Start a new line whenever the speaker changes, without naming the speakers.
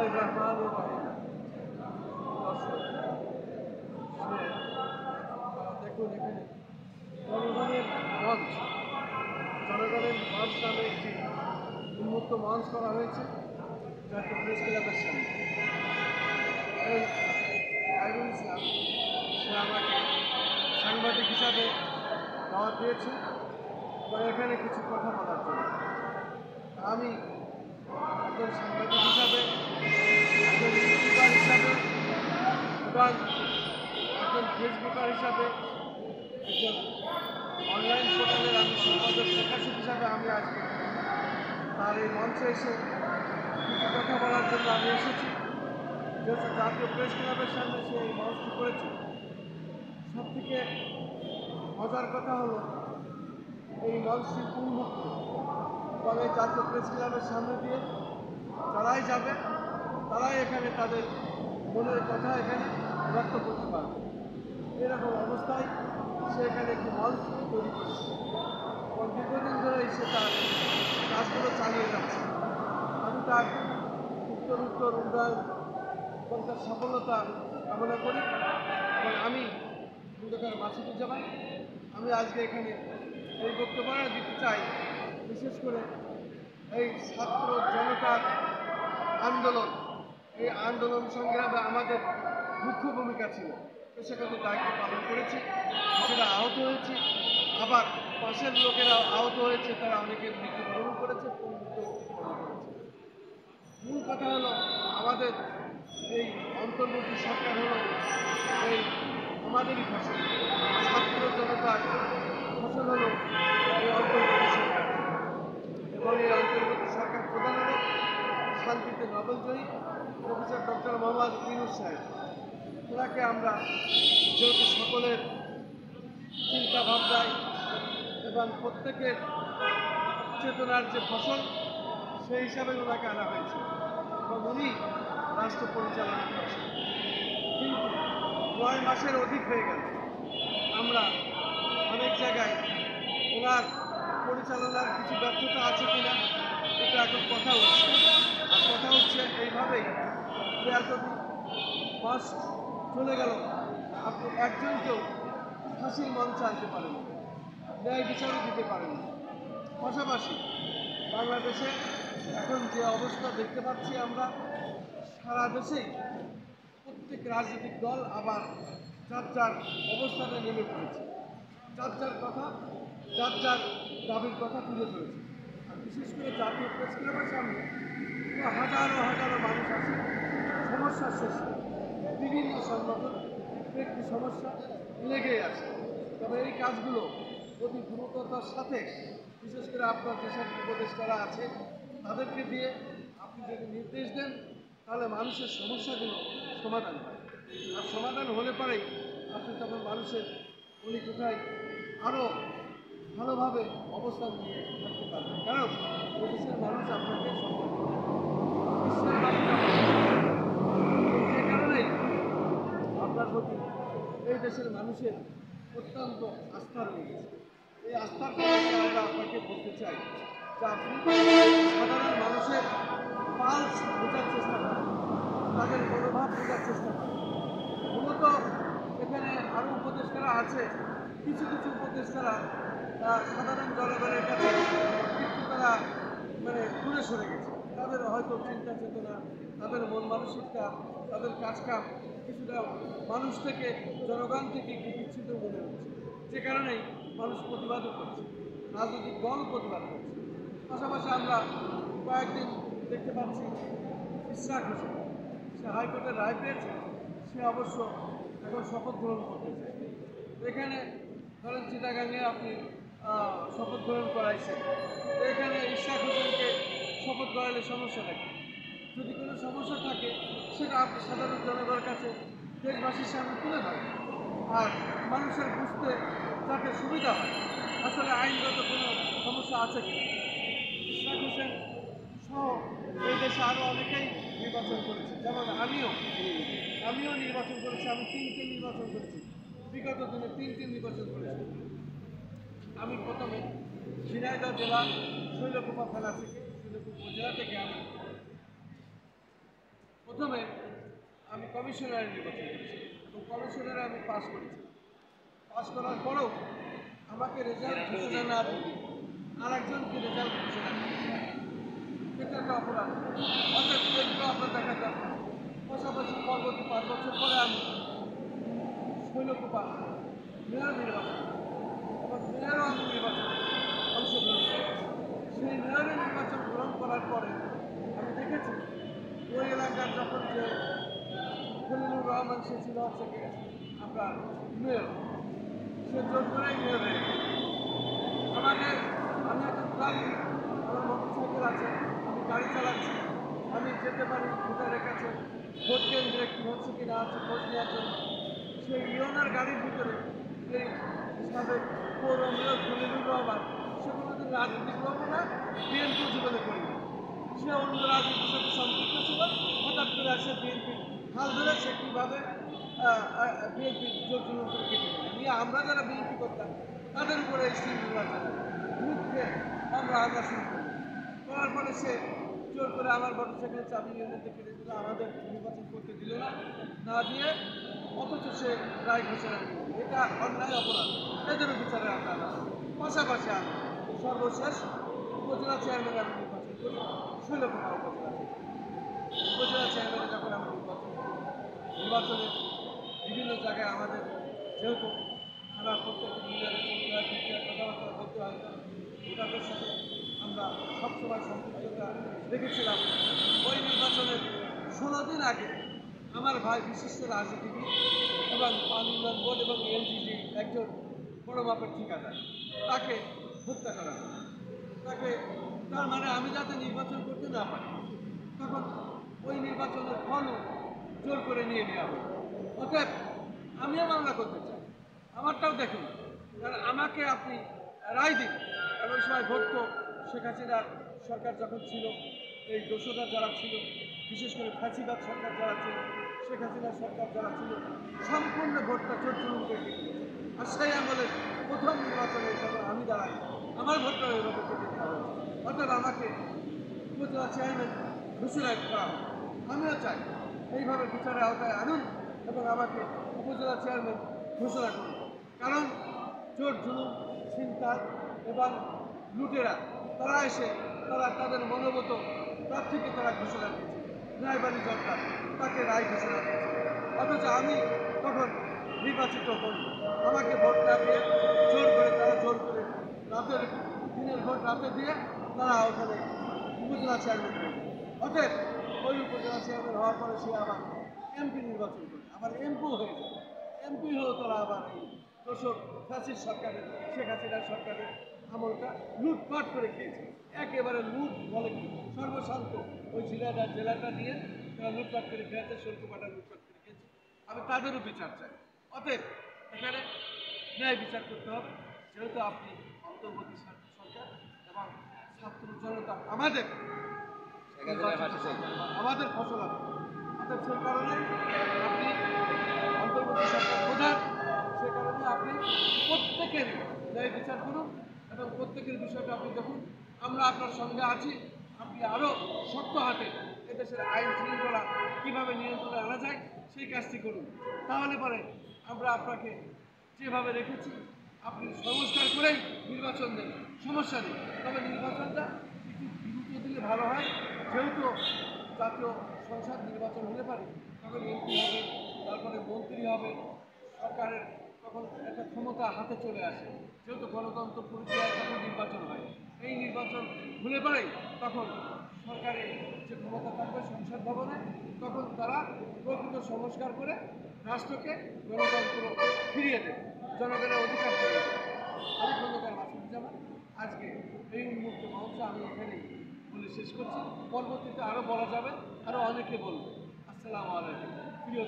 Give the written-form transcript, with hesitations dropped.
বিসমিল্লাহির দেখুন এখানে জনগণের মঞ্চ জনগণের মঞ্চ নামে একটি উন্মুক্ত মঞ্চ করা হয়েছে জাতীয় প্রেস ক্লাবের সামনে। এই আইরুল ইসলাম সে আমাকে সাংবাদিক হিসাবে দাওয়াত দিয়েছে বা এখানে কিছু কথা বলার জন্য। আমি একজন সাংবাদিক হিসাবে, একজন ইউটিউবার হিসাবে এবং একজন ফেসবুকার হিসাবে, একজন অনলাইন পোর্টালের আমি সম্পাদক প্রকাশক হিসাবে আমি আজকে তার এই মঞ্চে এসে কিছু কথা বলার জন্য আমি এসেছি। যেহেতু জাতীয় প্রেস ক্লাবের সামনে সে এই মঞ্চটি করেছে, সবথেকে মজার কথা হলো এই মঞ্চটি উন্মুক্ত এবং এই জাতীয় প্রেস ক্লাবের সামনে দিয়ে যারাই যাবে তারাই এখানে তাদের মনের কথা এখানে ব্যক্ত করতে পারবে। এরকম অবস্থায় সে এখানে একটি মঞ্চ তৈরি করেছে এবং দীর্ঘদিন ধরে সে তার কাজগুলো চালিয়ে যাচ্ছে। আমি তার উত্তর উন্নয়ন এবং তার সফলতা কামনা করি এবং আমি খন্দকার মাসুদুজ্জামান আমি আজকে এখানে এই বক্তব্যটা দিতে চাই। বিশেষ করে এই ছাত্র জনতার আন্দোলন, এই আন্দোলন সংগ্রামে আমাদের মুখ্য ভূমিকা ছিল, সেখানে দায়িত্ব পালন করেছি, সেটা আহত হয়েছি, আবার পাশের লোকেরা আহত হয়েছে, তারা অনেকের মৃত্যুবরণ করেছে, মূল কথা হলো আমাদের এই অন্তর্বর্তী সরকার হলো এই আমাদেরই ফসল, ছাত্র জনতার ফসল হলো এই অন্তর্বর্তী সরকার এবং এই অন্তর্বর্তী সরকার প্রধান হলো শান্তিতে নোবেলজয়ী প্রফেসর ডক্টর মোহাম্মদ ইউনূস সাহেব। ওনাকে আমরা যেহেতু সকলের চিন্তা ভাবনায় এবং প্রত্যেকের চেতনার যে ফসল সেই হিসাবে ওনাকে আনা হয়েছে এবং উনি রাষ্ট্র পরিচালনা করছেন। কিন্তু 9 মাসের অধিক হয়ে গেল, আমরা অনেক জায়গায় ওনার পরিচালনার কিছু ব্যর্থতা আছে কিনা এটা এখন কথা হচ্ছে। আর কথা হচ্ছে এইভাবেই যে এতদিন মাস চলে গেল, আপনি একজনকেও ফাঁসির মঞ্চে আনতে পারেন, ন্যায় বিচারও দিতে পারেন। পাশাপাশি বাংলাদেশে এখন যে অবস্থা দেখতে পাচ্ছি আমরা, সারা দেশেই প্রত্যেক রাজনৈতিক দল আবার যার যার অবস্থানে নেমে পড়েছে, যার যার কথা, যার যার দাবির কথা তুলে ধরেছে। আর বিশেষ করে জাতীয় প্রেস ক্লাবের সামনে হাজারো হাজারো মানুষ আছে সমস্যার শেষে, বিভিন্ন সংগঠন ব্যক্তি সমস্যা লেগেই আছে। তবে এই কাজগুলো অতি দ্রুততার সাথে, বিশেষ করে আপনার যেসব উপদেষ্টারা আছে তাদেরকে দিয়ে আপনি যদি নির্দেশ দেন তাহলে মানুষের সমস্যাগুলো সমাধান হয়। আর সমাধান হলে পরেই আপনি তখন মানুষের উনি কোথায় আরও ভালোভাবে অবস্থান নিয়ে থাকতে পারবেন। কারণ দেশের মানুষ আপনাকে সম্মান করে, বিশ্বের মানুষ যে কারণেই আপনার প্রতি এই দেশের মানুষের অত্যন্ত আস্থা রয়েছে। এই আস্থার কারণে আমরা আপনাকে বলতে চাই যে আপনি সাধারণ মানুষের পালস বোঝার চেষ্টা করেন, তাদের মনোভাব বোঝার চেষ্টা করেন। মূলত এখানে আরও উপদেষ্টারা আছে, কিছু কিছু উপদেষ্টারা সাধারণ জনগণের কাছে কিন্তু তারা দূরে সরে গেছে। তাদের হয়তো চিন্তা চেতনা, তাদের মন মানসিকতা, তাদের কাজকাম কিছুটা মানুষ থেকে, জনগণ থেকে একটু বিচ্ছিন্ন মনে হচ্ছে, যে কারণেই মানুষ প্রতিবাদও করছে, রাজনৈতিক দল প্রতিবাদ করছে। পাশাপাশি আমরা কয়েকদিন দেখতে পাচ্ছি ইশরাক হোসেন, সে হাইকোর্টের রায় পেয়েছে, সে অবশ্য এখন শপথ গ্রহণ করতে চায়। এখানে ধরেন চিটাগাঙে আপনি শপথ গ্রহণ করাইছেন, তো এখানে ইশরাক হোসেনকে শপথ করাইলে সমস্যা থাকে। যদি কোনো সমস্যা থাকে সেটা আপনি সাধারণ জনগণের কাছে দেশবাসীর সামনে তুলে ধরেন, আর মানুষের বুঝতে যাতে সুবিধা হয় আসলে আইনগত কোনো সমস্যা আছে কিনা। ইশরাক হোসেন সহ এই দেশে আরও অনেকেই নির্বাচন করেছে, যেমন আমিও নির্বাচন করেছি। আমি 3টে নির্বাচন করেছি, বিগত দিনে 3টে নির্বাচন করেছি। আমি প্রথমে ঝিনাইদহ জেলা শৈলকুপা থানা থেকে, শৈলকুপা উপজেলা থেকে আমি কমিশনার নির্বাচন করেছি এবং কমিশনারে আমি পাস করেছি। পাস করার পরেও আমাকে রেজাল্ট ঘোষণা না দিয়ে আরেকজনকে রেজাল্ট ঘোষণা দিয়ে এটা একটা অপরাধ। অর্থাৎ এগুলো আপনার দেখা যাবে। পাশাপাশি পরবর্তী 5 বছর পরে আমি শৈলকুপা মেয়র নির্বাচন এবং মেয়রও আমি নির্বাচনে অংশগ্রহণ করি। সেই মেয়রের নির্বাচন গ্রহণ করার পরে আমি দেখেছি ওই এলাকার যখন যে খলিলুর রহমান সে ছিল হচ্ছে কি আপনার মেয়র, সে জোর করেই মেয়র হয়ে গেছে। আমাকে আমি একটা প্রার্থী, আমার মোটরসাইকেল আছে, আমি গাড়ি চালাচ্ছি, আমি যেতে পারি ভোটারের কাছে ভোট কেন্দ্রে কী হচ্ছে কি না হচ্ছে খোঁজ নেওয়ার জন্য। সেই ইয়নার গাড়ির ভিতরে এই সাবেক পৌর মেয়র খলিলুর রহমান সে কোনোদিন রাজনীতি করবো না, বিএনপি জীবনে করিনি। সে অন্য রাজনীতির সাথে সম্পৃক্ত ছিল, হঠাৎ করে আসে বিএনপি হাল ধরে সে কীভাবে বিএনপি জোর জুলুম করে কেটে নিয়ে আমরা যারা বিএনপি করতাম তাদের উপরে স্টিম নির্বাচন বিরুদ্ধে আমরা হামলা শুরু করি। করার পরে সে জোর করে আমার মোটরসাইকেলের চাবি ইউনিয়নকে কেটে দিল, আমাদের নির্বাচন করতে দিল না, না দিয়ে অথচ সে রায় ঘোষণা দিল। এটা অন্যায় অপরাধ, এদেরও বিচারে আমরা আছি। পাশাপাশি আমি সর্বশেষ উপজেলা চেয়ারম্যান আমি নির্বাচন করি শৈলকুপা উপজেলা চেয়ারম্যানে যখন আমরা নির্বাচনে বিভিন্ন জায়গায় আমাদের যেহেতু আমরা প্রত্যেকটি মিডিয়াতে চলতে হয়, মিডিয়ার কথাবার্তা বলতে হয়, ভোটারদের সাথে আমরা সবসময় সম্পৃক্ততা রেখেছিলাম। ওই নির্বাচনের 16 দিন আগে আমার ভাই বিশিষ্ট রাজনীতিবিদ এবং পানি উন্নয়ন বোর্ড এবং এলজিজি একজন বড় মাপের ঠিকাদার তাকে হত্যা করা হয়। তাকে তার মানে আমি যাতে নির্বাচন করতে না পারি, তখন ওই নির্বাচনের ফলও জোর করে নিয়ে নেওয়া হবে। অতএব আমিও মামলা করতে চাই, আমারটাও দেখুন, কারণ আমাকে আপনি রায় দিন। কারণ ওই সময় ভোট তো শেখ হাসিনার সরকার যখন ছিল, এই দোষরা যারা ছিল, বিশেষ করে ফাঁসিবাদ সরকার যারা ছিল, শেখ হাসিনার সরকার যারা ছিল, সম্পূর্ণ ভোটটা জোর জুলুম করে কেটে দিয়েছে। আর সেই আমলের প্রথম নির্বাচনে যখন আমি দাঁড়াই, আমার ভোটটা ওইভাবে কেটে দেওয়া হয়েছে। অর্থাৎ আমাকে উপজেলা চেয়ারম্যান ঘোষণা করা হয়। আমিও চাই এইভাবে বিচারের আওতায় আনুন এবং আমাকে উপজেলা চেয়ারম্যান ঘোষণা করুন। কারণ জোর জুলুম, ছিনতাই এবং লুটেরা তারা এসে তাদের মনোমত প্রার্থীকে তারা ঘোষণা দিয়েছে, রায়বাড়ি সরকার তাকে রায় ঘোষণা দিয়েছে। অথচ আমি তখন নির্বাচিত হই, আমাকে ভোট না দিয়ে তারা জোর করে রাতের দিনের ভোট রাতে দিয়ে তারা ওখানে উপজেলা চেয়ারম্যান করে। অতএব ওই উপজেলা চেয়ারম্যান হওয়ার পরে সে আবার এমপি নির্বাচন করে, আবার এমপিও হয়ে যায়। এমপি হলেও তারা আবার এই দোষক ফ্যাসির সরকারের, শেখ হাসিনার সরকারের আমলটা লুটপাট করে খেয়েছে। একেবারে লুট বলে কি সর্বশান্ত ওই জেলাটা নিয়ে তারা লুটপাট করে খেয়েছে, শৈলকুপাটা লুটপাট করে খেয়েছে। আমি তাদেরও বিচার চাই। অতএব এখানে ন্যায় বিচার করতে হবে। যেহেতু আপনি অন্তর্বর্তী সরকার এবং ছাত্র জনতা আমাদের ফসল আছে, অর্থাৎ সেই কারণে আপনি অন্তর্বর্তী সরকার প্রধান, সে কারণে আপনি প্রত্যেকের ন্যায় বিচার করুন এবং প্রত্যেকের বিষয়টা আপনি দেখুন। আমরা আপনার সঙ্গে আছি, আপনি আরও শক্ত হাতে এদেশের আইন শৃঙ্খলা কীভাবে নিয়ন্ত্রণে আনা যায় সেই কাজটি করুন। তাহলে পরে আমরা আপনাকে যেভাবে রেখেছি আপনি সংস্কার করেই নির্বাচন দেন, সমস্যা নেই। তবে নির্বাচনটা একটু দ্রুত দিলে ভালো হয়। যেহেতু জাতীয় সংসদ নির্বাচন হলে পারে তখন এমপি হবে, তারপরে মন্ত্রী হবে, সরকারের তখন একটা ক্ষমতা হাতে চলে আসে। যেহেতু গণতন্ত্র প্রক্রিয়ায় তখন নির্বাচন হয়, এই নির্বাচন হলে পারেই তখন সরকারের যে ক্ষমতা থাকবে সংসদ ভবনে, তখন তারা প্রকৃত সংস্কার করে রাষ্ট্রকে গণতন্ত্র ফিরিয়ে দেবে, জনগণের অধিকার ফিরিয়ে দেবে। আমি খন্দকার মাসুদুজ্জামান আজকে এই উন্মুক্ত মঞ্চ আমি এখানেই বলে শেষ করছি। পরবর্তীতে আরও বলা যাবে, আরও অনেকে বলবে। আসসালামু আলাইকুম প্রিয়